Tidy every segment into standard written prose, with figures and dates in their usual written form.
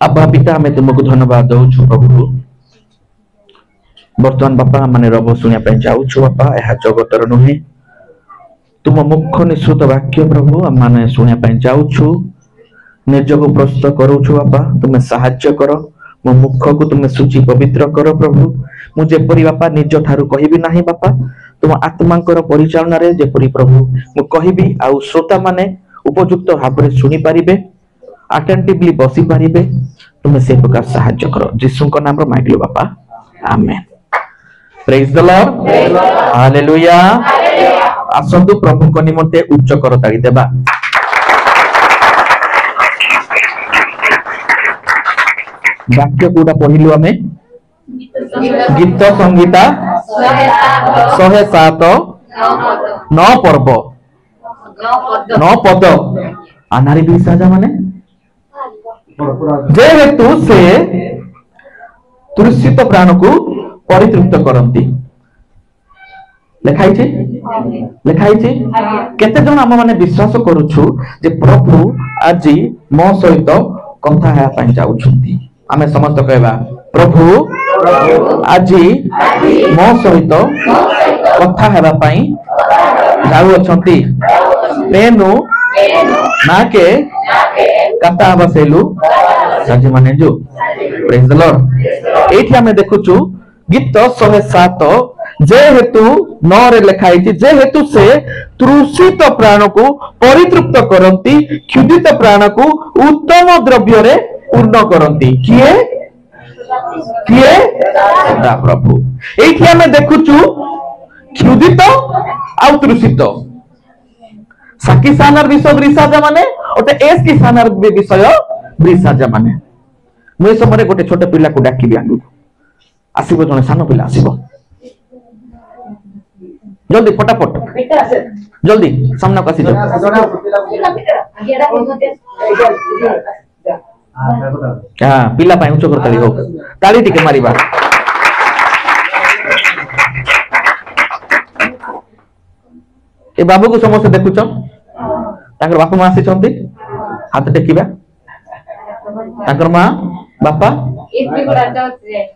अब्बा पिता हमें तुमको धन्यवाद दौछु प्रभु। बर्तमान बापा माने रब शुणा जाऊछु बापा, यह जगतर नुहे तुम मुख निश्रुत वाक्य प्रभु माने शुणा जाऊछु। निजको प्रस्तुत करूछु बापा, तुम्हें साहाय्य कर, मो मुख को तुम्हें शुचि पवित्र कर प्रभु। मुझे परी बापा निज ठारू कहिबी नाही बापा, तुम आत्मांकर परिचालन रे जेपरी प्रभु मु कहिबी आउ श्रोता माने उपयुक्त भाव में सुनी पारिबे, अटेंटिवली बसी पारिबे। तुम्हें से प्रकार साहाय्य करो यीशु का नाम रे मांगिलो बापा, amen. Praise the lord, hallelujah. आसंतु प्रभु को निमंते उच्च कर ताली देबा। वाक्य कोडा पढिलु आमे गीत संगीता 107 9 पर्व 9 पद अनारी विसाजा माने जे हेतु से तृषित प्राण को परितृप्त करती। लेखाई केते जन आम माने विश्वास करूछु जे प्रभु आज मो सहित कथा हेया पई जाउछंती। आमे समस्त कहबा प्रभु आज मो सहित कथा हेबा पई जाउछंती। तेनु नाके कथा बसेलु सज माने जो। Praise the Lord. एठी हमें देखुछु गीत 107 जे हेतु 9 रे लिखाई जे हेतु से तृषित प्राण को परितृप्त करती, क्षुधित प्राण को उत्तम द्रव्य रे पूर्ण करती। किए किए सदा प्रभु। एठी हमें देखुछु क्षुधित आ तृषित साकी सानार विषय ब्रिसाजा माने ओते एस की सानार विषय ब्रिसाजा माने। मुई समय गोटे छोटे पिला को डाकिबी आगु आसीबो, जने सानो पिला आसीबो, जल्दी फटाफट जल्दी सामना को आसी जाओ। हां पिला पाई उच्च कर ताली हो, ताली टिके मारिबा। ए बाबू को समस्त देखुछ, ताकर बापा मां आसी छंती, हाथ टेकिबा। ताकर मां बापा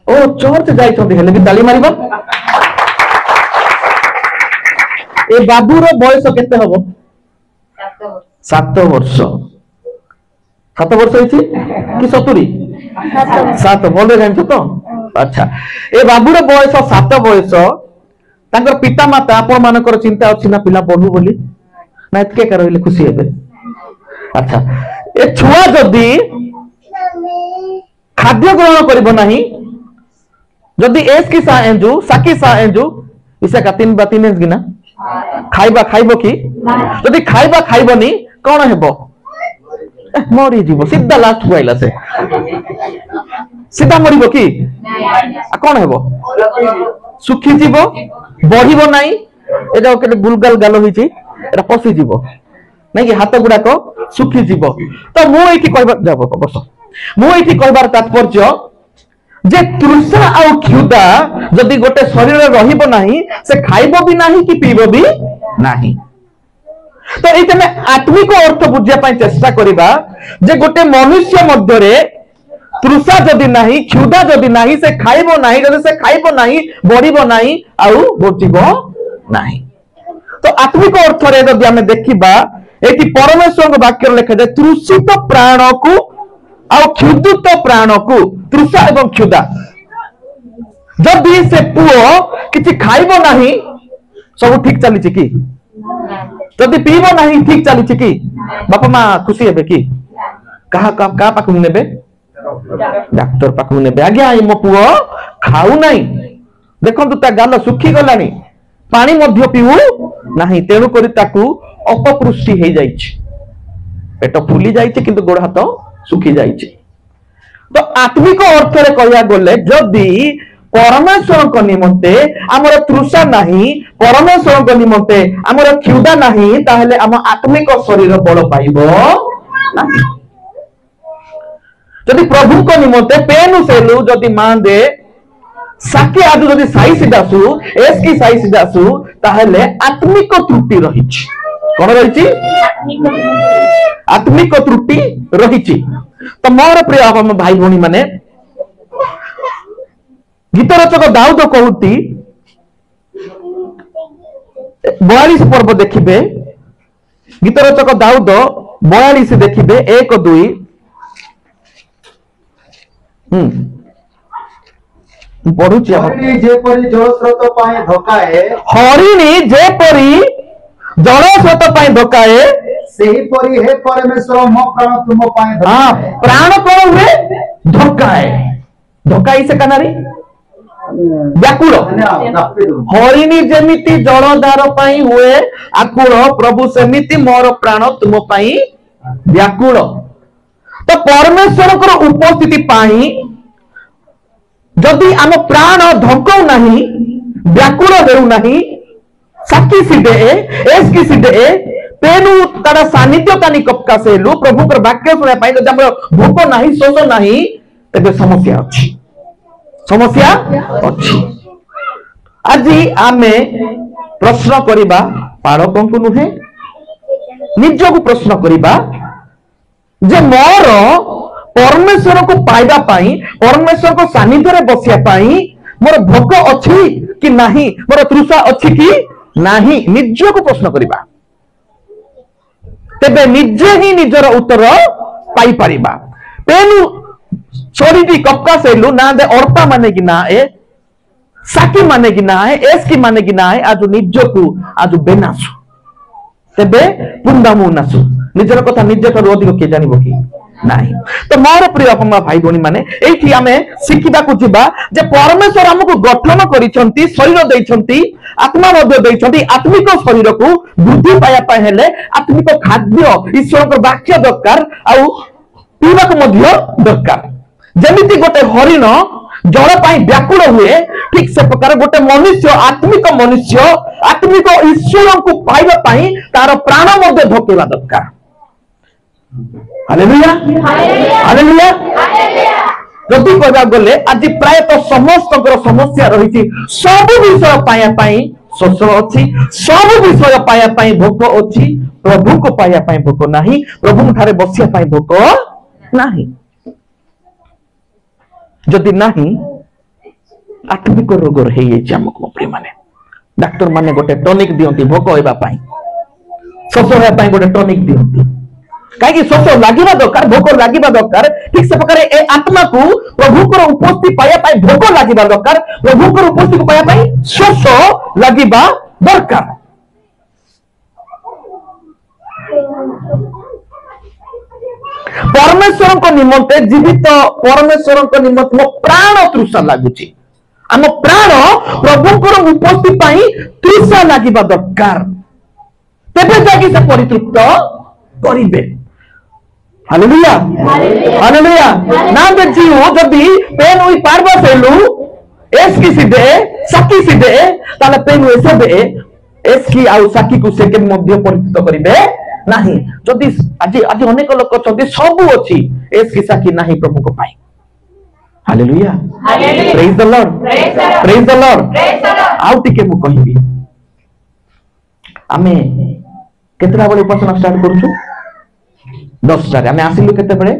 ओ चर्च जाई छंती, हेले भी ताली मारिबा। ए बाबू रो बयस केते हबो? 7 वर्ष। 7 वर्ष होइछि कि 70? 7 बोले जानछ तो। अच्छा ए बाबू रो बयस 7 बयस। तांकर पिता माता आपण मानकर चिंता अछि ना पिला पढु बोली ना एतके कर रहले खुशी हेबे। अच्छा ए छुआ जदी खाद्य ग्रहण करिबो नाही, जदी एस की सा एंजू साकी सा एंजू इसे का 3 बा 3 एस गिना खाइबा खाइबो कि जदी खाइबा खाइबोनी कोन हेबो? मरी जीवो सीधा लास्ट को आइला से सीधा मरिबो कि आ कोन हेबो? सुखी जीवो, बढ़िबो नाही। एटा केते बुलगाल गालो हिची, एटा पसी जीवो नाही कि हाथ गुडा को सुखी जीवो। तो मु एठी कहबा जाबो बस, मु एठी कहबार तात्पर्य जे तृषा आ क्षुधा जदि गोटे शरीर रे रहिबो नाही, से खाइबो भी नाही कि पीबो भी नाही। तो एते में आत्मिक अर्थ बुझिया पई चेष्टा करिबा जे गोटे मनुष्य मध्य रे तृषा जदि नाही, क्षुधा जदि नाही, से खाइबो नाही, जदि से खाइबो नाही, बढ़िबो नाही आउ बचिबो नाही। तो आत्मिक अर्थ रे जदि हमें देखिबा एटी परमेश्वर वाक्य लिखा जाय तृषित प्राण को आ क्षुधित प्राण को, तृषा एवं क्षुधा। जदि से पुओ किछि खाइबो नाही सब ठीक चली कि? जदि पीबो नाही ठीक चली कि? बापा मां खुशी हेबे कि? कहा पाखु नेबे? डाक्टर पाखु नेबे। आज्ञा मो पुओ खाऊ नाही, देखंतु ता गाल सुखी गलानी, पानी मध्य पीऊ नाही, तेणु करी ताकू अपपुष्टि हे जाइछि, पेट फुली जाइछि किंतु गोड़ हाथ सुखी जाइछि। तो आत्मिक अर्थ रे कहया गले जदि परमेश्वर को निमंते हमर तृषा नाही, परमेश्वर को निमंते हमर क्षुधा नाही, ताहले हम आत्मिक शरीर बल पाइबो नाही। जदि प्रभु को निमंते पेनु सेलु जदि मान दे साके आदु जदि साई सिदासु एस की साई सिदासु ताहले आत्मिक त्रुटि रहिछि। कौन रही आत्मिक त्रुटि रही। तो मोर प्रिय भाई भौणी माने गीत रचक दाऊद कहती 42 पर्व देखिए गीत रचक दाऊद 42 देखिए 1-2 पढ़ुची हरिणी जेपरी जलस्रोत धोकाए सेहीपरि हे परमेश्वर मो प्राण तुम पाए प्राण कौन हुए धोकाए धोकाई से कनारी व्याकुल हरिणी जेमिति जलधार पाई हुए आकुल प्रभु सेमिति मोर प्राण तुम पाई व्याकुल। तो परमेश्वर को उपस्थिति पाई जदि आम प्राण धोकौ नहीं व्याकुल हेउ नहीं साकी सिदे एस की सिदे तेनु तार सानिध्य तानी कपका सेलु प्रभु कर वाक्य सुना पाई जदि हमर भोक नहीं शोष नहीं तबे समस्या अछि समस्या अछि। आज आमे प्रश्न करिबा पालकों को नुहे निज को प्रश्न करिबा जे मोर परमेश्वर को पाइबा पाई परमेश्वर को सानिध्य रे बसिया पाई मोर भोक अछि कि नाही मोर तृषा अछि कि नाही निज को प्रश्न करिबा तेबे निजे ही निजर उत्तर पाई परिबा। तेनु छोरीटी कपका सेलु ना दे औरता माने कि ना ए साकी माने कि ना है एस की माने कि ना है आज निज को आज बेनासु तेबे पुंदामु नासु निजर कथा निजे कर अधिक के जानिबो कि नाही। तो मोर प्रिय अपना भाई भौणी माने एठी आमे शिखिबा को जिबा जे परमेश्वर हमको गठन करिसंती शरीर दैछंती आत्मा मध्य दैछंती आत्मिक शरीर को वृद्धि पाया पाए हेले आत्मिक खाद्य ईश्वर को वाक्य दरकार आउ पीबा को मध्य दरकार। जेमिति गोटे हरिण जल पाई व्याकुल हुए ठीक से प्रकार गोटे मनुष्य आत्मिक ईश्वर को पाइबा पाई तार प्राण मध्य धोकेबा दरकार। Hallelujah hallelujah. जदि कहबा गले आज प्राय तो समस्त समस्या रही सब विषय पाया पाई शोष अछि सब विषय पाया पाई भोक अछि प्रभु को पाया पाई भोक नाही प्रभु ठारे बसिया पाई भोक नाही। जदि नाही आत्मिक रोग रही हमको प्रिय माने डॉक्टर माने गोटे टॉनिक दियंती भोक होइबा पाई शोष होइबा पाई गोटे टॉनिक दियंती कहीं शोष लगे दरकार भोक लगे दरकार ठीक से प्रकार ए आत्मा को प्रभु को उपस्थिति पाया पाई भोक लगे दरकार प्रभु को उपस्थिति को पाया पाई शोष लगे दरकार। परमेश्वर को निमंते जीवित परमेश्वर को निमंते मो प्राण तृषा लगुची आम प्राण प्रभु को उपस्थिति पाई तृषा लगे दरकार तेबे जाके से परितृप्त करिबे। हालेलुया हालेलुया ना दे जीव जदी पेन हुई पारबा सेलु एस की सिदे साकी सिदे ताले पेन हुई सेबे एस की आउ साकी को सेकेंड मध्य परिचित करिबे नाही। जदी आज आज अनेक लोक चदी सब अछि एस की साकी नाही प्रभु को पाई। Hallelujah praise the lord praise the lord. आउ टिके मु कहिबी आमे केतरा बळे उपासना स्टार्ट करूछु 10 आमे आसिलु केते बळे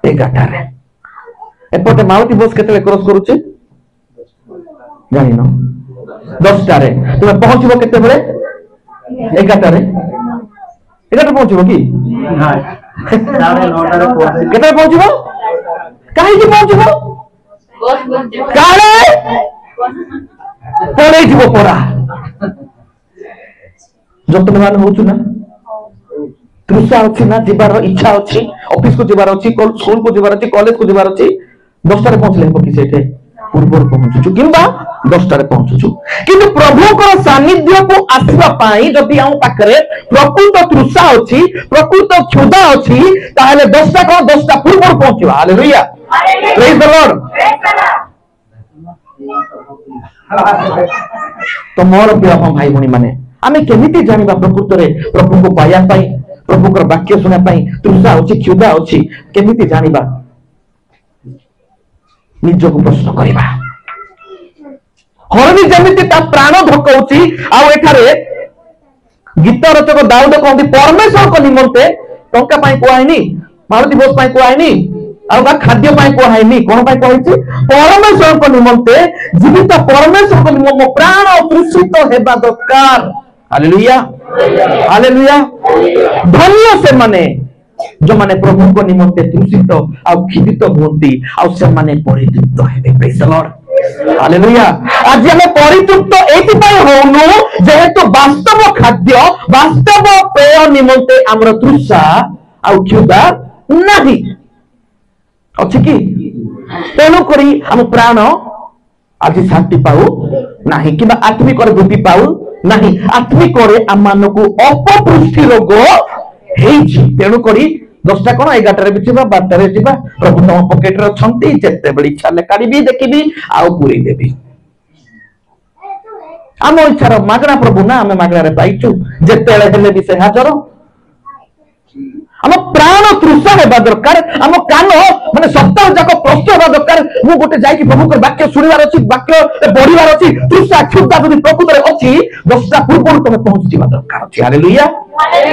11 रे एपटे माउती बस केते क्रॉस करूचे जानि न 10 रे तुमे पहुंचबो केते बळे 11 रे 11 पहुंचबो कि हां 9:30 रे पहुंच केते पहुंचबो काहे कि पहुंचबो काहे पळे जीवो परा जतनवान होचु ना तृषा अच्छी ना जीवार इच्छा अच्छी ऑफिस को जीवार अच्छी स्कूल को जीवार अच्छी कॉलेज को जीवार अच्छी 10 रे पहुंचले पकी सेठे पूर्व पहुंचुछु किंबा 10 रे पहुंचुछु किंतु प्रभु को सानिध्य को आसीबा पाई जदि हम पाखरे प्रकृत तृषा अच्छी प्रकृत क्षुधा अच्छी ताहले 10 को 10 पूर्व पहुंचबा। Hallelujah praise the lord. तो मोर प्रिय भाई भणी माने आमे केमिति जानिबा प्रकृत रे प्रभु को पाया पाई प्रभु को वाक्य सुना पाई तृषा अछि क्षुधा अछि केमिति जानिबा निज को प्रश्न करिबा। हरणी जेमिति ता प्राण धकउछि आ एठारे गीत रचक दाऊद कहते परमेश्वर निमंते टंका कहनी मारुति बोस कहनी खाद्य कहनी कौन कही परमेश्वर निमंते जीवित परमेश्वर निमंते प्राण तृषित हेबा दरकार। Hallelujah hallelujah. धन्य से माने जो माने प्रभु को निमंते तृषित आ खिदित हुंती आ से माने परितृप्त हेबे। Praise the lord hallelujah. आज हम परितृप्त एति पय होनु जेहेतु वास्तव खाद्य वास्तव पेय निमंते हमर तृषा आ क्षुधा नाही अछि कि तेणु करी हम प्राण आज शांति पाऊ नाही कि आत्मिक वृद्धि पाऊ नाही आत्मिक आम मानक अपपुष्टि रोग तेणु करी 10टा कौन 11टारे भी 12टारे जी प्रभु तुम पकेट रे छंती जेते बेली इच्छा ले काढी देखिबी आउ पूरी देबी आम इच्छार मागणा प्रभु ना आम मागणा रे पाइचु जेते हेले भी से हाजर आम प्राण तृषा हेबा दरकार आम कान माने सप्ताह जाक प्रश्न हेबा दरकार मु गोटे जाई प्रभु को वाक्य सुनिबार अछि वाक्य पढिबार अछि तृषा क्षुधा यदि प्रकृत रे अछि 10टा पूर्व तुम पहुंच जिबा दरकार अछि। Hallelujah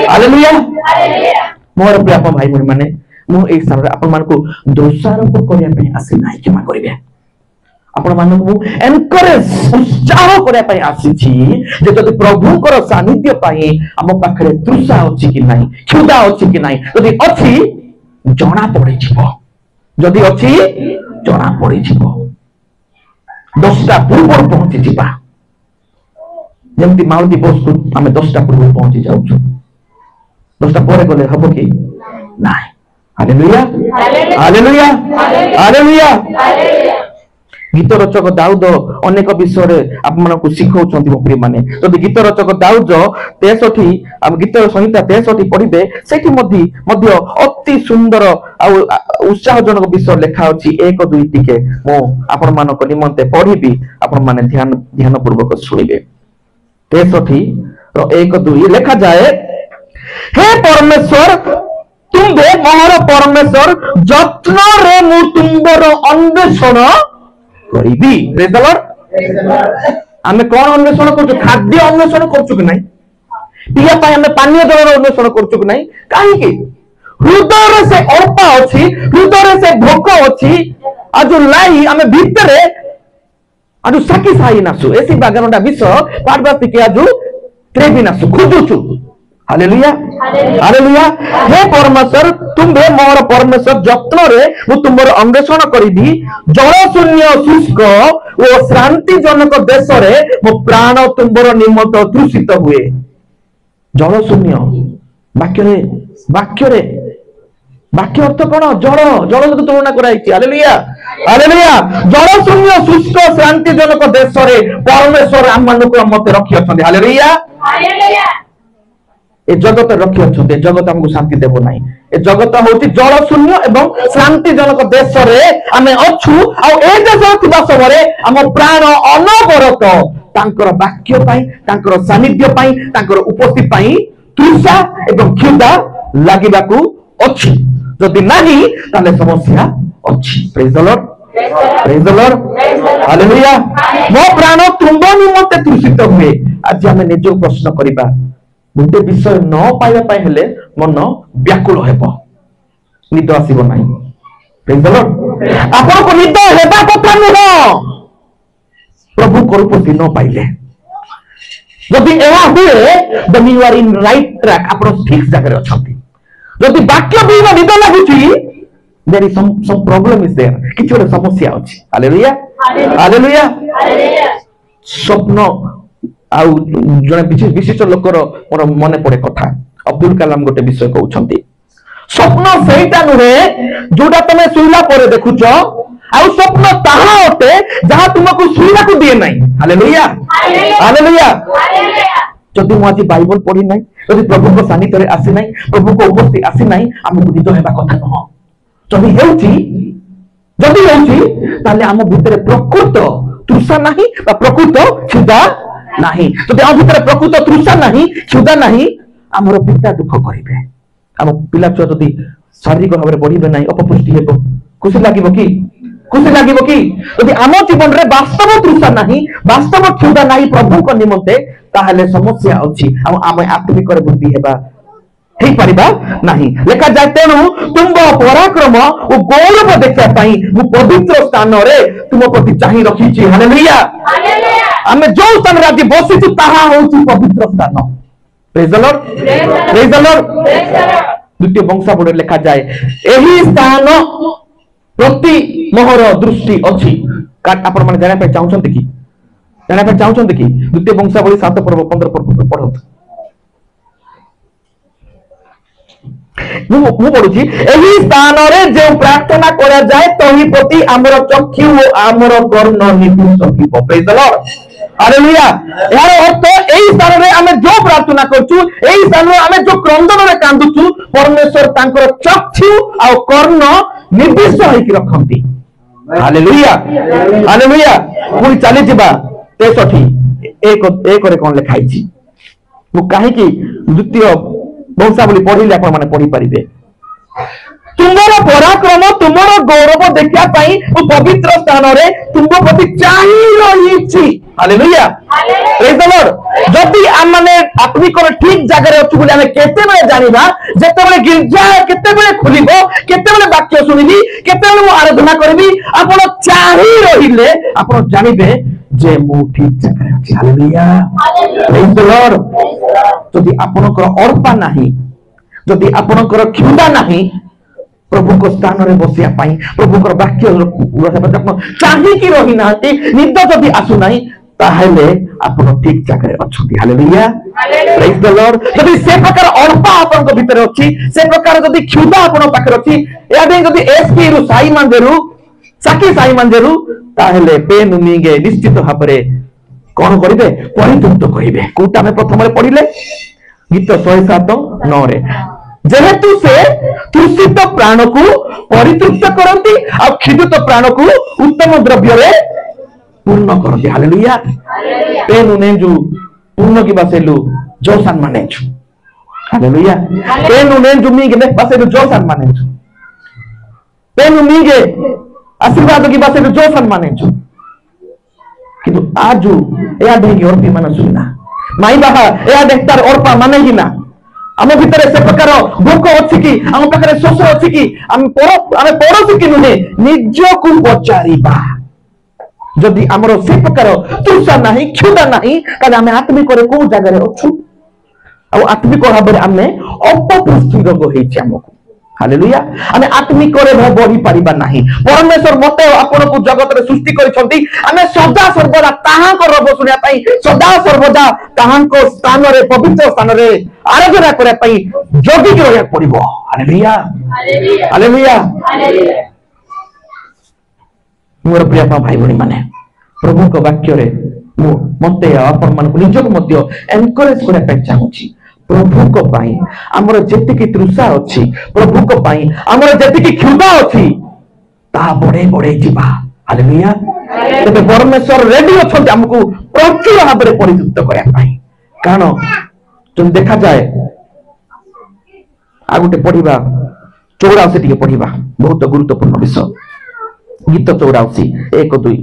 hallelujah hallelujah. मोर प्रिय भाई भौणी माने मु ए स्थान रे आपन मान को दोषारोप करिया पे आसी नाही क्षमा करिवे आपण मान को एनकरेज उत्साह करिया पे आसी छी जे जदि प्रभु कर सानिध्य पाए हम पाखरे तृषा अछि कि नाही क्षुधा अछि कि नाही जदि अछि जणा पड़े छिबो जदि अछि जणा पड़े छिबो 10टा पूर्व पहुंची जिबा जेमति मारुति बोस को हमें 10टा पूर्व पहुंची जाउछु 10टा ପରେ ଗଲେ ହବ କି ନାହିଁ। Hallelujah hallelujah hallelujah. गीत रचक दाऊद अनेक विषय आपको शिखाउछन्ति मो प्रिय माने जदि गीत रचक दाऊद 63 गीत संहिता 63 पढ़िबे सेठी मध्य अति सुंदर आ उत्साहजनक विषय लेखा अछि 1 2 टिके मो आपण मानक निमंते पढ़िबी आपण माने ध्यान पूर्वक सुनिबे। 63 रो 1 2 लेखा जाए हे परमेश्वर तुम्बे मोहर परमेश्वर जत्न रे मु तुंबर अन्वेषण करिबी। Praise the Lord. आमे कोन अन्वेषण करछु खाद्य अन्वेषण करछु कि नाही पिया पाए आमे पानीय जलर अन्वेषण करछु कि नाही काहे कि हृदय रे से अर्पा अछि हृदय रे से भोक अछि आज लाई आमे भीतरे आज साकी साई नासु एसी बागनडा विषय पार्वती के आज त्रेबी नासु खुजुछु। Hallelujah hallelujah. हे परमेश्वर तुम्बे मोर परमेश्वर जत्न रे मु तुमर अन्वेषण करिबी जल शून्य शुष्क ओ शांति जनक देश रे मो प्राण तुमर निमंत तृषित हुए। जल शून्य वाक्य अर्थ कोन जल जल सहित तुलना कराइछि। Hallelujah hallelujah. जल शून्य शुष्क शांति जनक देश रे परमेश्वर हम मानक मते रखि अछन्ति। Hallelujah hallelujah. ए जगत रखी अच्छे जगत हमको शांति देव ना ए जगत हूँ जल शून्य एवं शांति जनक देश आम अच्छु आश समय आम प्राण अनवरत तांकर वाक्य तांकर सानिध्य तांकर उपस्थिति तृषा एवं क्षुधा लगे अच्छी जदि नहीं ताले समस्या अच्छी। Praise the lord praise the lord hallelujah. मो प्राण तुंब निमंते तृषित हुए। आज आम निज प्रश्न करबा गोटे विषय न पाइबा हेले मन व्याकुल हेब निद आसीबो नाही। Praise the Lord. आपन को निद हेबा कथा नुह प्रभु करूपति न पाइले जदि एहा हुए then you are in right track आपन ठीक जगह अछंती जदि वाक्य भी निद लागुची there is some problem is there किछ गोटे समस्या अछि। Hallelujah hallelujah hallelujah. स्वप्न आउ जने विशिष्ट लोकर मोर मने पड़े कथा अब्दुल कलाम गोटे विषय कहउछंती स्वप्न सेटा नुहे जोटा तमे सुइला परे देखुछ आउ स्वप्न ताहा होते जहां तुमको सुइला को दिए नाही। Hallelujah hallelujah hallelujah. जदि मु आज बाइबल पढ़ी नाही जदि प्रभु को सानिध्य रे आसी नाही प्रभु को उपस्थिति आसी नाही हमको निद हेबा कथा न जदि हेउची ताले हम भितरे प्रकृत तृषा नाही बा प्रकृत क्षुधा नहीं जदि हम भितर प्रकृत तृषा नहीं क्षुधा नहीं आमर पिता दुख करिवे आम पिला छुआ जदि शारीरिक भाव में बढ़िबे नहीं अपपुष्टि हेबो खुशी लागिबो कि जदि आम जीवन रे वास्तव तृषा नहीं वास्तव क्षुधा नहीं प्रभु को निमंते ताहले समस्या अछि आमे आत्मिक बुद्धि हेबा हे परिबा नहीं लेखा जाय तेणु तुम पराक्रम और गौरव देखा पाई मु पवित्र स्थान रे तुम प्रति चाहि रखी छी हालेलुया आमे जो स्थान रे आज बसिछु ताहा होछि पवित्र स्थान praise the lord praise the Lord द्वितीय वंशावली लिखा जाए एही स्थान प्रति मोहर दृष्टि अछि आपण माने जाना पे चाहउछन्ते कि द्वितीय वंशावली 7 पर्व 15 पर्व पढत मु पढुछि एही स्थान रे जे प्रार्थना करा जाए तही प्रति हमर चक्षु और हमर कर्ण निपुष होइबो प्रेज द लॉर्ड हालेलुया यार अर्थ एही स्थान रे हमें जो प्रार्थना करछु एही स्थान रे हमें जो क्रंदन रे कांदुछु परमेश्वर तांकर चक्षु और कर्ण निर्दिष्ट होई कि रखंती हालेलुया हालेलुया पुनी चली जिबा 63 एक रे कोन लिखाई छी मु काहे कि द्वितीय वंशावली पढ़िले आपण माने पढ़ी परिबे तुमरो पराक्रम तुमरो गौरव देखिया पाई ओ पवित्र स्थान रे तुमको प्रति चाहि रहिछि हालेलुया प्रेज द लॉर्ड जति हम माने आत्मिक ठीक जगह रे अछु बोली हमें केते बेले जानिबा जेते बेले गिरजा केते बेले खुलिबो केते बेले वाक्य सुनिबी केते बेले मु आराधना करबी आपण चाहि रहिले आपण जानिबे जे मु ठीक जगह रे अछि हालेलुया प्रेज द लॉर्ड जदि आपनकर अर्पा नाही जदि आपनकर क्षुधा नाही प्रभु को स्थान रे बसिया पाई प्रभु को वाक्य चाहि कि रही नाती निद जदि आसु नाही ताहेले आपण ठीक जगह रे अछथि हालेलुया प्रेज द लॉर्ड जदि से प्रकार अर्पा आपन को भीतर अछि से प्रकार जदि क्षुधा आपन पाखर अछि या बे जदि एसपी रु साई मंदिरु साकी साई मंदिरु ताहेले पेन निगे निश्चित भाबरे कोन करिवे परितृप्त करिवे कोटा में प्रथम रे पढिले गीत 107:9 रे जेहेतु से तृषित प्राण को परितृप्त करती और क्षुधित प्राण को उत्तम द्रव्य रे पूर्ण करती हालेलुया पेनु नेंजु पूर्ण की बसेलु जोसान मानेछु हालेलुया पेनु नेंजु मीगे ने बसेलु जोसान मानेछु पेनु मीगे आशीर्वाद की बसेलु जोसान मानेछु किंतु आजु या देगी और भी मन सुना माई बाबा या देखतार और पा माने ही ना आम भितर से प्रकार भोक अच्छी कि आम पाखे शोष अच्छी कि आम पड़ोसी कि नुहे निज को पचारिबा जदि आमर से प्रकार तृषा नाही क्षुधा नाही ताले आमे आत्मिक रे को जगह रे अछु आ आत्मिक भाबरे आमे अपपुष्टि रोग हेछि हमको हालेलुया आमे आत्मिक रे बढ़ी परिबा नाही परमेश्वर मते आपन को जगत रे सृष्टि करिसंती आमे सदा सर्वदा ताहा को रब सुनिया पई सदा सर्वदा ताहा को स्थान रे पवित्र स्थान रे आराधना करे पई जोगी के रहया पड़िबो हालेलुया हालेलुया हालेलुया मोर प्रिय भाई भणी माने प्रभु को वाक्य रे मते आपन मन को निजक मध्य एनकरेज करे पई चाहूची प्रभु को पाई हमर जेति की तृषा अछि प्रभु को पाई हमर जेति की क्षुधा अछि ता बड़े बड़े जीवा हालेलुया तबे परमेश्वर रेडी अछंती हमको प्रचुर भाबरे परितृप्त करया पाई कारण तुम देखा जाए आ गुटे पढिबा 84 टिके पढिबा बहुत गुरुत्वपूर्ण विषय गीत 84 1-2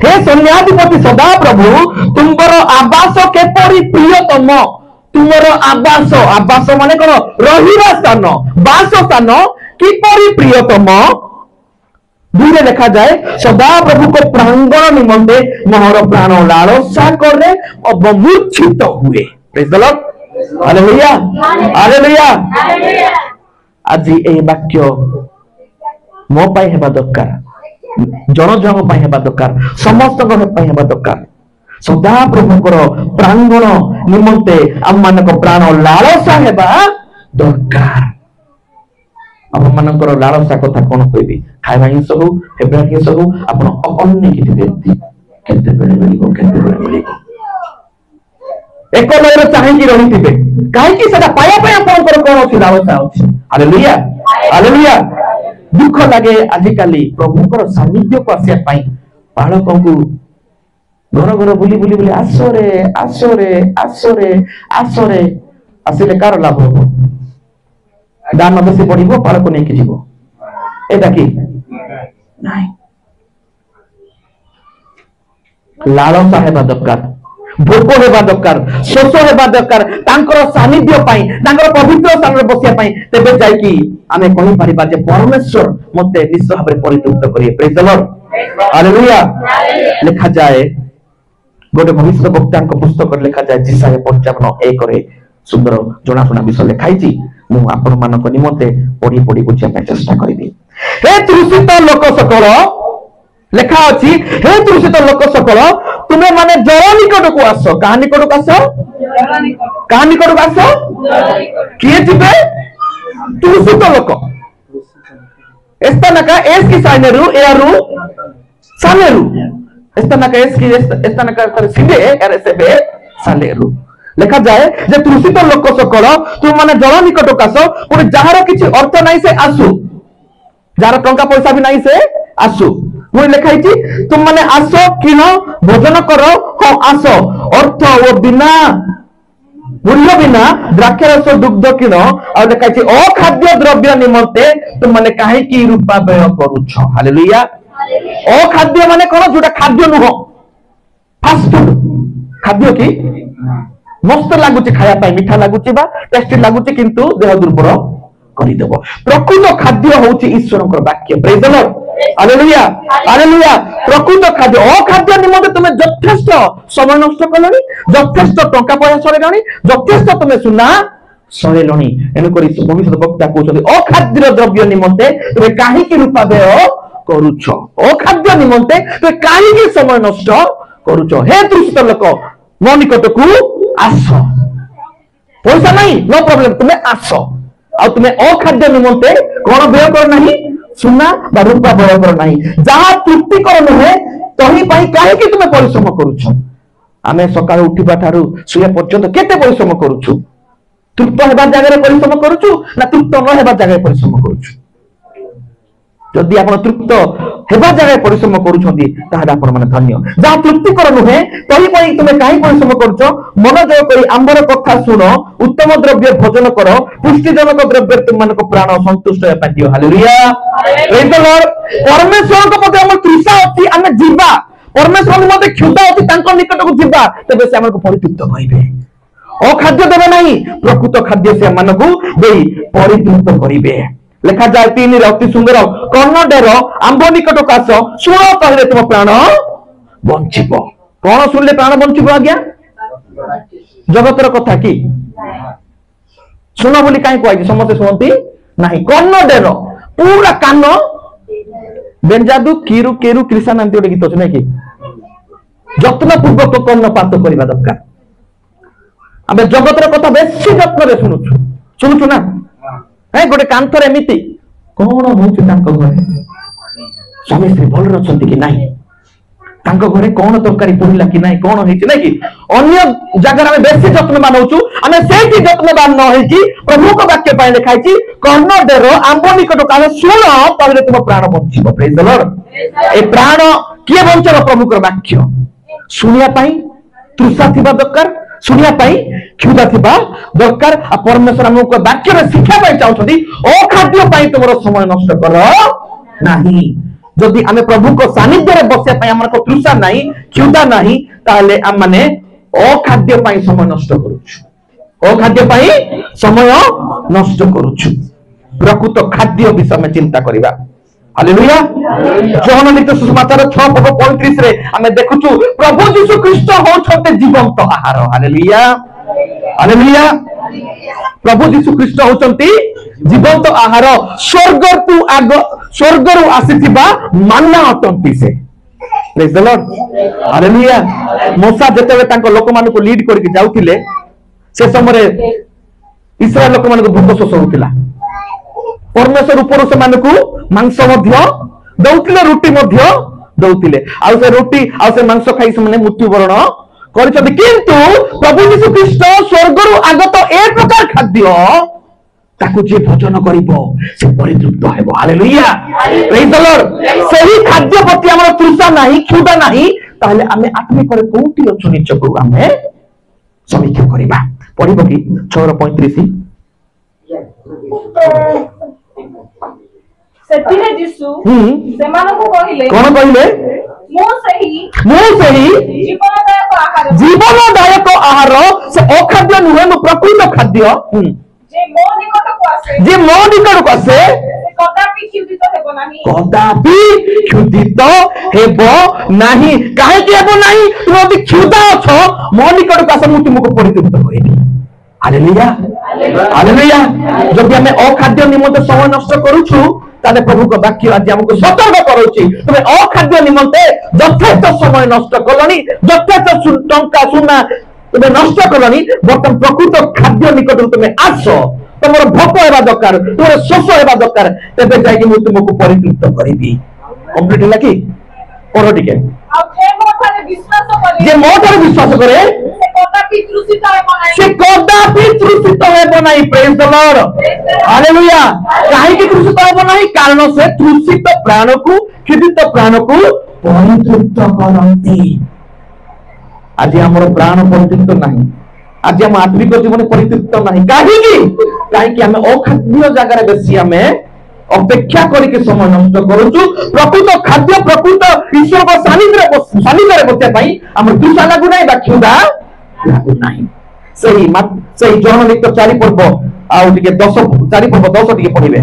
हे सन्याधिपति सदा प्रभु तुमर आवास के परि प्रियतम तुमर आवास आवास माने कोन रहिबा स्थान वास स्थान कि परि प्रियतम दूरे देखा जाए सदा प्रभु को प्रांगण निमंते मोहर प्राण लालसा करे और मूर्छित हुए praise the lord hallelujah hallelujah आज ए वाक्य मो पाई हेबा दरकार जन जन पाई हेबा दरकार समस्त को पाई हेबा दरकार सदा प्रभुकर प्रांगण निमंते हम मानक प्राण लालसा हेबा दरकार हम मानकर लालसा कथा कोन कहबी खाइबा हिंस हो हेबा हिंस हो आपण अन्य कि व्यक्ति केते बेले मिलिबो एक नजर चाहि कि रहिथिबे काहे कि सदा पाया पाया आपनकर कोन अछि लालसा अछि हालेलुया हालेलुया दुख लगे आजिकाली प्रभुकर सानिध्य को आसिया पाई बालक को घर घर बुली बुली बुली आसरे आसरे आसरे आसरे आसिले कार लाभ हो दान बेसी पड़िबो बालक नै कि जीवो एटा कि नाही लालसा हेबा दरकार, भोक हेबा दरकार, शोष हेबा दरकार तांकर सानिध्य पाई, तांकर पवित्र स्थान रे बसिया पाई। तेबे जाय कि आमे कहि परिबा जे परमेश्वर मते निश्चय भाबरे परितृप्त करिए। Praise the lord, hallelujah. लिखा जाए गोटे भविष्य वक्ताଙ୍କ पुस्तक लिखा जाए जिसाय 55:1 रे सुंदर जनाशुना विषय लिखाई। मु आपण मानक निमंते पढ़ी पढ़ी बुझिया ପାଇଁ चेष्टा करिबी। हे तृषित लोक सकल, लेखा अछि हे तृषित लोक सकल तुमे माने जल निकट को आस। कहा निकट को आस? कहा निकट को आस? किए जिबे? तृषित लोक। एस्तानका एस की साइनेरु एरु सानेरु, एस्तानका एस की एस्तानका कर सिबे एरसेबे सानेरु। लेखा जाए जे तृषित लोक सकल तुम माने जल निकट को आस, पुणी जार किछि अर्थ नाही से आसु, जार टंका पैसा भी नाही से आसु। पुणी लिखाई तुम माने आस किण भोजन कर। हाँ आस, अर्थ ओ बिना मूल्य बिना द्राक्षरस दुग्ध किण। और लिखाई अखाद्य द्रव्य निमंते तुम माने काहे की रूपा व्यय करूछ। हालेलुया। अखाद्य माने कोन? जोटा खाद्य नुह, फास्ट फूड खाद्य की मस्त लागुची खाया पाई, मिठा लागुची बा टेस्टी लागुची किंतु देह दुर्बल करिदेव। प्रकृत खाद्य होउची ईश्वरकर वाक्य। Praise the lord, hallelujah hallelujah. प्रकृत खाद्य, अखाद्य निमंते तुमे यथेष्ट समय नष्ट कलनी, यथेष्ट टंका पैसा सरेलनी, यथेष्ट तुमे सुना सरेलनी। एनु करी भविष्य वक्ता कहउछथि अखाद्य द्रव्य निमंते तुमे काहे की रूपा व्यय करूछ, अखाद्य निमंते तुमे काहे की समय नष्ट करूछ। हे तृषित लोक मो निकट को आस, पैसा नहीं नो प्रॉब्लम, तुम्हें आस। आ तुम्हें अखाद्य निमंते कौन व्यय कर नहीं? सुना बा रूपा व्यय कर नहीं, जहाँ तृप्ति कर नुहे तही पाई काहे कि तुम्हें परिश्रम करूछ। आमे सकाळ उठिबा ठारू सुया पर्यंत केते परिश्रम करूछु? तृप्त हेबा जगह परिश्रम करूछु ना तृप्त न हेबा जगह परिश्रम करूछु? जदि आपण तृप्त हेबा जगह परिश्रम करूछंती ताहा आपण माने धन्य। जहाँ तृप्ति कर नुहे तही पाई तुमे काहे परिश्रम करूछ? मनोयोग करी आंबर कथा सुन, उत्तम द्रव्य भोजन कर, पुष्टिजनक द्रव्य तुमनको प्राण संतुष्ट हेपा दियो। Hallelujah, praise the Lord. परमेश्वर को पते हम तृषा अछि, आमे जीवा परमेश्वर मते क्षुधा अछि, तांको निकट को जीवा तबे से हमको परितृप्त करिवे। अखाद्य देबे नहीं, प्रकृत खाद्य से हमनको देई परितृप्त करिवे। लेखा जाए 3 रे अति सुंदर कर्णडेर आंब निकट को आस, शुण कहले तुम प्राण बंचिब। कौन सुनले प्राण बंचिब? आज्ञा जगतर कथा कि शुण बोली कहीं कह समस्ते शुणती नहीं। कर्णडेर पूरा कान बेंजादू कीरु केरु कृष्णानंती गोटे गीत अच्छे ना कि जत्न पूर्वक कर्णपात करने दरकार। आम जगतर कथा बेसी जत्न शुणुचु ना। गोटे कांथर एमती कौन हूँ घरे स्वामी स्त्री भल अच्छा कि ना, घरे कौन तरकारी पड़ला कि ना, कौन है कि अन्य जगह में बेसी जत्नवान होचु। आम से जत्नवान न हो प्रभु को वाक्य लिखाई कर्णडेर आंब निकट काल शुण कहले तुम प्राण बंचिब। Praise the lord. ए प्राण किए बंचर? प्रभु को वाक्य शुणिया तृषा थिबा दरकार, शुणिया क्षुधा थिबा दरकार। परमेश्वर हमको वाक्य में शिक्षा पाई चाहउछथि अखाद्य पाई तुमरो समय नष्ट कर नाही। जदि आमे प्रभु को सानिध्य रे बसिया पाई हमर को तृषा नाही, क्षुधा नाही, ताले हम माने अखाद्य पाई समय नष्ट करूछु, अखाद्य पाई समय नष्ट करूछु। प्रकृत खाद्य विषय में चिंता करिबा। हालेलुया। जोहन लिखित सुसमाचार 6:35 रे हमें देखुछु प्रभु यीशु ख्रीष्ट होछते जीवंत आहार। Hallelujah hallelujah. प्रभु यीशु ख्रीष्ट होछंती जीवंत आहार, स्वर्गरु आसीथिबा मान्ना अटंती से। Praise the lord, hallelujah. Musa जेतेबे तांको लोक मान को लीड करके जाउथिले से समय इस्राएल लोक मान को भूख शोष होतिला। परमेश्वर ऊपर से मानकू मांस दौले, रुटी दौले, से रुटी से मांस खाई से मृत्युवरण कर। किंतु प्रभु यीशु ख्रीष्ट स्वर्गर आगत ए प्रकार खाद्य ताकू जे भोजन करिवो से परितृप्त हेबो। Hallelujah, praise the Lord. सही खाद्य प्रति हमर तृषा नाही, क्षुधा नाही, ताहले आमे आत्मिक रे कोठी अछु निचकू आमे समीक्षा करिबा। पढिबो कि 6:35 सेतिरे यीशु सेमानकु कहिले कोन कहिले ମୁଁ ସେହି ଜୀବନଦାୟକ ଆହାର ସେ ଅଖାଦ୍ୟ ନୁହେଁ ମୁଁ ପ୍ରକୃତ ଖାଦ୍ୟ ଯେ ମୋ ନିକଟକୁ ଆସେ କଦାପି କ୍ଷୁଧିତ ହେବ ନାହିଁ। କାହିଁକି ହେବ ନାହିଁ? ତୁମେ ଯଦି କ୍ଷୁଧା ଅଛ ମୋ ନିକଟକୁ ଆସ ମୁଁ ତୁମକୁ ପରିତୃପ୍ତ କରିବି। Hallelujah hallelujah. ଯଦି ଆମେ ଅଖାଦ୍ୟ ନିମନ୍ତେ ସମୟ ନଷ୍ଟ କରୁଛୁ ତାହେଲେ ପ୍ରଭୁଙ୍କ ବାକ୍ୟ ଆଜି ଆମକୁ ସତର୍କ କରୁଛି ତୁମେ ଅଖାଦ୍ୟ ନିମନ୍ତେ ଯଥେଷ୍ଟ ସମୟ ନଷ୍ଟ କଲଣି, ଯଥେଷ୍ଟ ଟଙ୍କା ସୁନା ତୁମେ ନଷ୍ଟ କଲଣି। ବର୍ତ୍ତମାନ ପ୍ରକୃତ ଖାଦ୍ୟ ନିକଟରୁ ତୁମେ ଆସ। ତମର ଭୋକ ହେବା ଦରକାର, ତୁମର ଶୋଷ ହେବା ଦରକାର, ତେବେ ଯାଇକି ମୁଁ ତୁମକୁ ପରିତୃପ୍ତ କରିବି। କମ୍ପ୍ଲିଟ ହେଲା କି? ପଢ ଟିକେ। ଯେ ମୋ ଠାରେ ବିଶ୍ୱାସ କରେ ସେ କଦାପି ତୃଷିତ ହେବ ନାହିଁ। ପ୍ରେଜ୍ ଦ ଲର୍ଡ ହାଲେଲୁୟା। କାହିଁକି ତୃଷିତ ହେବ ନାହିଁ? କାରଣ ସେ ତୃଷିତ ପ୍ରାଣକୁ କ୍ଷୁଧିତ ପ୍ରାଣକୁ ପରିତୃପ୍ତ କରନ୍ତି। ଆଜି ଆମର ପ୍ରାଣ ପରିତୃପ୍ତ ନାହିଁ, ଆଜି ଆମ ଆତ୍ମିକ ଜୀବନ ପରିତୃପ୍ତ ନାହିଁ। କାହିଁକି? କାହିଁକି ଆମେ ଅଖାଦ୍ୟ ଜାଗାରେ ବେଶୀ ଆମେ ଅପେକ୍ଷା କରିକି ସମୟ ନଷ୍ଟ କରୁଛୁ। ପ୍ରକୃତ ଖାଦ୍ୟ ପ୍ରକୃତ ଈଶ୍ୱରଙ୍କ ସାନିଧ୍ୟରେ ବସିବା ପାଇଁ ଆମର ଦୁଃଖ ଲାଗୁନାହିଁ ବା କ୍ଷୁଧା ଲାଗୁନାହିଁ। ସେହି ଜହନ ଲିଖିତ 4 ପର୍ବ ଆଉ ଟିକେ 4 ପର୍ବ 10 ଟିକେ ପଢିବେ।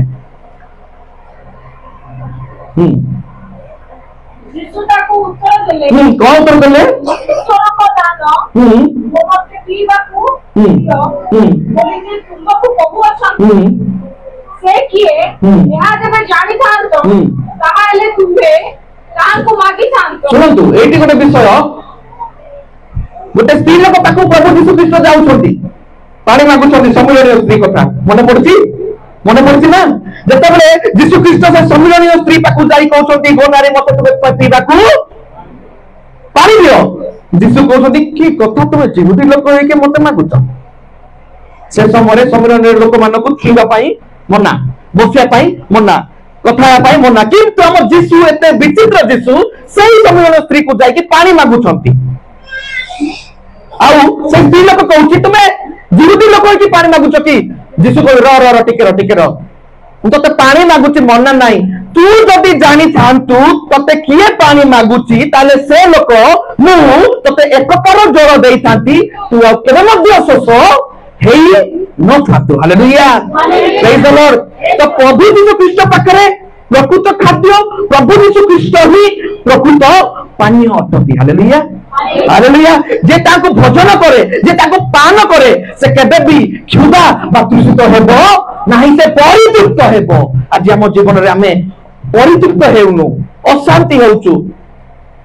କଣ ଉତ୍ତର ଦେଲେ? ଶୁଣନ୍ତୁ ଏଇଠି ଗୋଟେ ବିଷୟ, ଗୋଟେ ସ୍ତ୍ରୀ ଲୋକ ପାଖକୁ ପ୍ରଭୁ ଯୀଶୁ ଖ୍ରୀଷ୍ଟ ଯାଉଛନ୍ତି, ପାଣି ମାଗୁଛନ୍ତି। ସମ୍ମିଳନୀୟ ସ୍ତ୍ରୀ କଥା ମନେ ପଡୁଛି ନା? ଯେତେବେଳେ ଯୀଶୁ ଖ୍ରୀଷ୍ଟ ସେ ସମ୍ମିଳନୀୟ ସ୍ତ୍ରୀ ପାଖକୁ ଯାଇ କହୁଛନ୍ତି ଗୋ ନାରୀ ମତେ ତୁମେ ପିଇବାକୁ ପାଣି ଦିଅ। ଯୀଶୁ କହୁଛନ୍ତି କି କଥା ତୁମେ ଯିହୁଦୀ ଲୋକ ହେଇକି ମତେ ମାଗୁଛ? ସେ ସମୟରେ ସମ୍ମିଳନୀୟ ଲୋକମାନଙ୍କୁ ଛୁଇଁବା ପାଇଁ ମନା, ବସିବା ପାଇଁ ମନା, କଥା ହେବା ପାଇଁ ମନା। କିନ୍ତୁ ଆମ ଯୀଶୁ ଏତେ ବିଚିତ୍ର ଯୀଶୁ ସେଇ ସମ୍ମିଳନୀୟ ସ୍ତ୍ରୀକୁ ଯାଇକି ପାଣି ମାଗୁଛନ୍ତି। ଆଉ ସେ ସ୍ତ୍ରୀ ଲୋକ କହୁଛି ତୁମେ ଯିହୁଦୀ ଲୋକ ହେଇକି ପାଣି ମାଗୁଛ କି? ଯୀଶୁ କହୁ ର ଟିକେ ର ମୁଁ ତତେ ପାଣି ମାଗୁଛି ମନା ନାହିଁ। ତୁ ଯଦି ଜାଣିଥାନ୍ତୁ ତତେ କିଏ ପାଣି ମାଗୁଛି ତାହେଲେ ସେ ଲୋକ ମୁଁ ତତେ ଏକ ପ୍ରକାର ଜଳ ଦେଇଥାନ୍ତି, ତୁ ଆଉ କେବେ ମଧ୍ୟ ଶୋଷ ହେଇ ନଥାନ୍ତୁ। ହାଲେଲୁୟା ପ୍ରେଜ୍ ଦ ଲର୍ଡ। ତ ପ୍ରଭୁ ଯୀଶୁ ଖ୍ରୀଷ୍ଟ ପାଖରେ ପ୍ରକୃତ ଖାଦ୍ୟ ପ୍ରଭୁ ଯୀଶୁ ଖ୍ରୀଷ୍ଟ ହିଁ ପ୍ରକୃତ ପାନୀୟ ଅଟନ୍ତି। Hallelujah hallelujah. ଯେ ତାଙ୍କୁ ଭୋଜନ କରେ, ଯେ ତାଙ୍କୁ ପାନ କରେ, ସେ କେବେ ବି କ୍ଷୁଧା ବା ତୃଷିତ ହେବ ନାହିଁ, ସେ ପରିତୃପ୍ତ ହେବ। ଆଜି ଆମ ଜୀବନରେ ଆମେ ପରିତୃପ୍ତ ହେଉନୁ, ଅଶାନ୍ତି ହେଉଛୁ।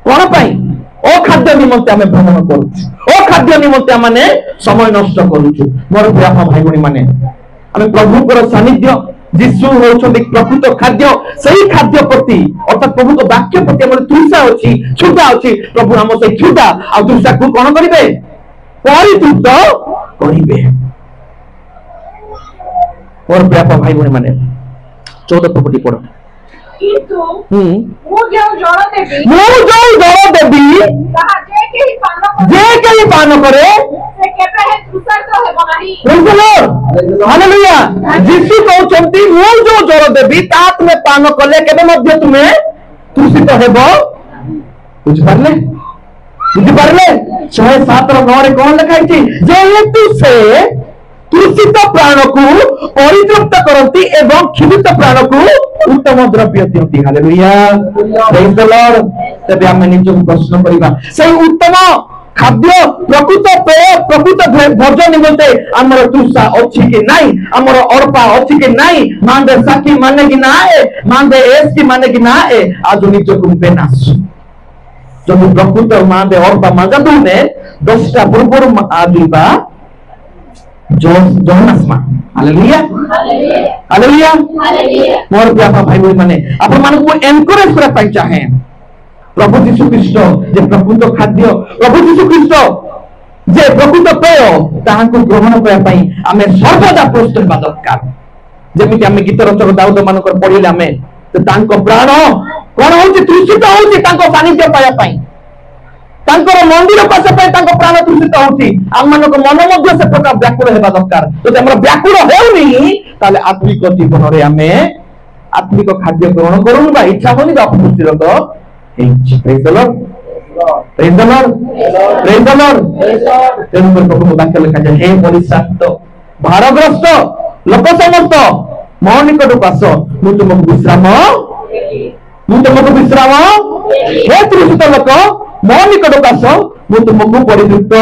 କଣ ପାଇଁ? ଅଖାଦ୍ୟ ନିମନ୍ତେ ଆମେ ଭ୍ରମଣ କରୁଛୁ, ଅଖାଦ୍ୟ ନିମନ୍ତେ ଆମେ ସମୟ ନଷ୍ଟ କରୁଛୁ। ମୋର ପ୍ରିୟ ଭାଇ ଭଉଣୀ ମାନେ, ଆମେ ପ୍ରଭୁଙ୍କର ସାନିଧ୍ୟ, ଯୀଶୁ ହେଉଛନ୍ତି ପ୍ରକୃତ ଖାଦ୍ୟ। ସେଇ ଖାଦ୍ୟ ପ୍ରତି ଅର୍ଥାତ୍ ପ୍ରଭୁଙ୍କ ବାକ୍ୟ ପ୍ରତି ଆମର ତୃଷା ଅଛି, କ୍ଷୁଧା ଅଛି। ପ୍ରଭୁ ଆମ ସେଇ କ୍ଷୁଧା ଆଉ ତୃଷାକୁ କଣ କରିବେ? ପରିତୃପ୍ତ କରିବେ। ମୋର ପ୍ରିୟ ଭାଇ ଭଉଣୀ ମାନେ 14 ପର୍ବଟି ପଢ। ମୁଁ ଯେଉଁ ଜଳ ଦେବି ଯେ କେହି ପାନ କରେ ହାଲେଲୁୟା। ଯୀଶୁ କହୁଛନ୍ତି ମୁଁ ଯୋଉ ଜଳ ଦେବି ତାହା ତୁମେ ପାନ କଲେ କେବେ ମଧ୍ୟ ତୁମେ ତୃଷିତ ହେବ। ବୁଝିପାରିଲେ? 107:9 କଣ ଲେଖା ହେଇଛି? ଯେହେତୁ ସେ ତୃଷିତ ପ୍ରାଣକୁ ପରିତୃପ୍ତ କରନ୍ତି ଏବଂ କ୍ଷୁଧିତ ପ୍ରାଣକୁ ଉତ୍ତମ ଦ୍ରବ୍ୟ ଦିଅନ୍ତି। ହାଲେଲୁୟା ପ୍ରେଜ୍ ଦ ଲର୍ଡ। ତେବେ ଆମେ ନିଜକୁ ପ୍ରଶ୍ନ କରିବା, ସେଇ ଉତ୍ତମ ଖାଦ୍ୟ ପ୍ରକୃତ ପେୟ ପ୍ରକୃତ ଭୋଜନ ନିମନ୍ତେ ଆମର ତୃଷା ଅଛି କି ନାହିଁ? ଆମର ଅର୍ପା ଅଛି କି ନାହିଁ? ମାନ୍ଦେ ସାକ୍ଷୀ ମାନେ କି ନାଏ, ମାନ୍ଦେ ଏସ୍ ମାନେ କି ନାଏ? ଆଜ ନିଜକୁ ବେନାସ ଯଦି ପ୍ରକୃତ ମାନ୍ଦେ ଅର୍ପା ମାଗା ଦୁନେ 10ଟା ପୂର୍ବରୁ ଆଜିବା ଜହନ୍ନାସ୍ମା। Hallelujah hallelujah. ମୋର ପ୍ରିୟ ଭାଇ ଭଉଣୀ ମାନେ, ଆପଣମାନଙ୍କୁ ଏନକରେଜ କରିବା ପାଇଁ ଚାହେଁ, ପ୍ରଭୁ ଯୀଶୁ ଖ୍ରୀଷ୍ଟ ଯେ ପ୍ରକୃତ ଖାଦ୍ୟ, ପ୍ରଭୁ ଯୀଶୁ ଖ୍ରୀଷ୍ଟ ଯେ ପ୍ରକୃତ ପେୟ, ତାହାକୁ ଗ୍ରହଣ କରିବା ପାଇଁ ଆମେ ସର୍ବଦା ପ୍ରସ୍ତୁତ ହେବା ଦରକାର। ଯେମିତି ଆମେ ଗୀତ ରଚକ ଦାଉଦ ମାନଙ୍କର ପଢିଲେ ଆମେ, ତାଙ୍କ ପ୍ରାଣ କଣ ହଉଛି? ତୃଷିତ ହଉଛି ତାଙ୍କ ସାନିଧ୍ୟ ପାଇବା ପାଇଁ, ତାଙ୍କର ମନ୍ଦିର ପାଶ ପାଇଁ ତାଙ୍କ ପ୍ରାଣ ତୃଷିତ ହଉଛି। ଆମମାନଙ୍କ ମନ ମଧ୍ୟ ସେ ପ୍ରକାର ବ୍ୟାକୁଳ ହେବା ଦରକାର। ଯଦି ଆମର ବ୍ୟାକୁଳ ହେଉନି ତାହେଲେ ଆତ୍ମିକ ଜୀବନରେ ଆମେ ଆତ୍ମିକ ଖାଦ୍ୟ ଗ୍ରହଣ କରୁନୁ ବା ଇଚ୍ଛା ହଉନି ବା ଅପୃଷ୍ଟି ରୋଗ Praise the Lord. Praise the Lord. Praise the Lord. ତେଣୁକରି ପ୍ରଭୁଙ୍କ ବାକ୍ୟ ଲେଖାଯାଏ, ହେ ପରିଶ୍ରାନ୍ତ ଭାରଗ୍ରସ୍ତ ଲୋକ ସମସ୍ତ ମୋ ନିକଟକୁ ଆସ, ମୁଁ ତୁମକୁ ବିଶ୍ରାମ ହେ ତୃଷିତ ଲୋକ ମୋ ନିକଟକୁ ଆସ, ମୁଁ ତୁମକୁ ପରିତୃପ୍ତ,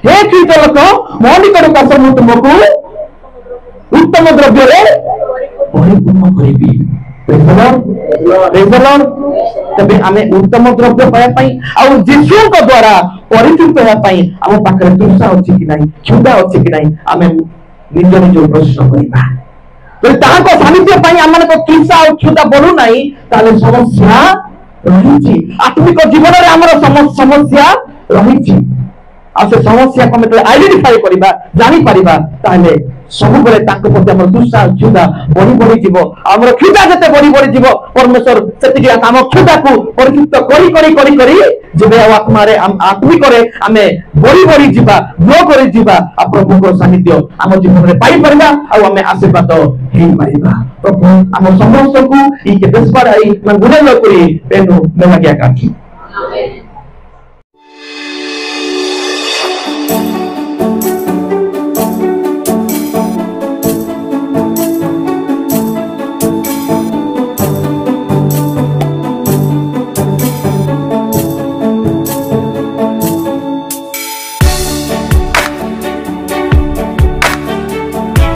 ହେ କ୍ଷୀତ ଲୋକ ମୋ ନିକଟକୁ ଆସ, ମୁଁ ତୁମକୁ ଉତ୍ତମ ଦ୍ରବ୍ୟରେ ପରିପୂର୍ଣ୍ଣ କରିବି। ତେବେ ଆମେ ଉତ୍ତମ ଦ୍ରବ୍ୟ ପାଇବା ପାଇଁ ଆଉ ଯୀଶୁଙ୍କ ଦ୍ୱାରା ପରିତୃପ୍ତ ହେବା ପାଇଁ ଆମ ପାଖରେ ତୃଷା ଅଛି କି ନାହିଁ, କ୍ଷୁଧା ଅଛି କି ନାହିଁ, ଆମେ ନିଜ ପ୍ରଶ୍ନ କରିବା। ଯଦି ତାହାଙ୍କ ସାନ୍ନିଧ୍ୟ ପାଇଁ ଆମମାନଙ୍କ ତୃଷା ଆଉ କ୍ଷୁଧା ବଢୁନାହିଁ, ତାହେଲେ ସମସ୍ୟା ରହିଛି। ଆତ୍ମିକ ଜୀବନରେ ଆମର ସମସ୍ୟା ରହିଛି। ଆଉ ସେ ସମସ୍ୟାକୁ ଆମେ ଯେତେବେଳେ ଆଇଡେଣ୍ଟିଫାଏ କରିବା, ଜାଣିପାରିବା, ତାହେଲେ ସବୁବେଳେ ତାଙ୍କ ପ୍ରତି ଆମର ତୃଷା କ୍ଷୁଧା ବଢିଯିବ। ଆମର କ୍ଷୁଧା ଯେତେ ବଢିଯିବ, ପରମେଶ୍ୱର ସେତିକି ଆମ କ୍ଷୁଧାକୁ ପରିତୃପ୍ତ କରି ଯେବେ ଆଉ ଆତ୍ମିକରେ ଆମେ ବଢି ଯିବା, ଗ୍ରୋ କରିଯିବା, ଆଉ ପ୍ରଭୁଙ୍କର ସାନ୍ନିଧ୍ୟ ଆମ ଜୀବନରେ ପାଇପାରିବା, ଆଉ ଆମେ ଆଶୀର୍ବାଦ ହେଇପାରିବା। ପ୍ରଭୁ ଆମ ସମସ୍ତଙ୍କୁ ଏଇ ଗୁଣେଲ କରି ତେଣୁ ମେମାଜ୍ଞା କାଟୁ।